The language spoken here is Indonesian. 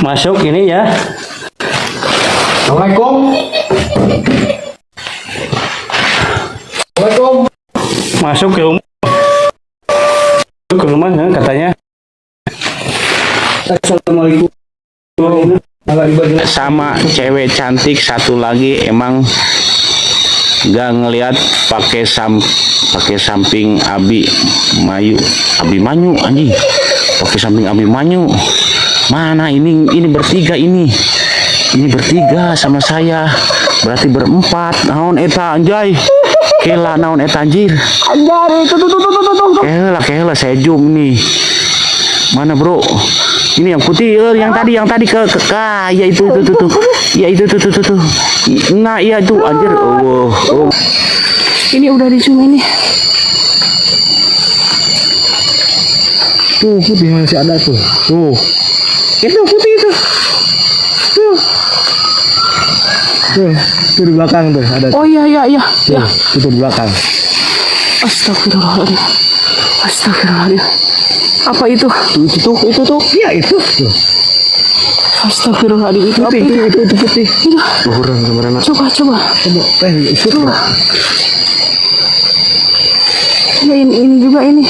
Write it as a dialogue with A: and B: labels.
A: Masuk ini ya.
B: Assalamualaikum. Assalamualaikum.
A: Masuk ke rumah. Masuk ke rumah ya, katanya.
B: Assalamualaikum.
A: Sama cewek cantik satu lagi emang gak ngelihat pakai samping Abi Manyu anjing. Pakai samping Abi Manyu. Mana ini bertiga ini. Ini bertiga sama saya. Berarti berempat. Naon eta anjay. Kela naon eta anjir.
B: Anjay, tuh.
A: Kela saya zoom nih. Mana bro? Ini yang putih, yang tadi ke ya itu tuh. Ya itu tuh. Nah, iya itu anjir. Oh.
C: Ini udah di zoom ini.
B: Tuh, putih masih ada tuh. Tuh.
C: Itu putih itu.
B: Tuh di belakang tuh ada.
C: Oh iya.
B: Tuh, itu di belakang.
C: Astagfirullahaladzim. Apa itu?
B: Itu tuh. Iya, itu. Tuh.
C: Astagfirullahaladzim. Itu apa itu?
B: Itu putih.
C: Itu.
B: Luhuran kemana?
C: Coba.
B: Coba, itu tuh.
C: Coba ini juga ini.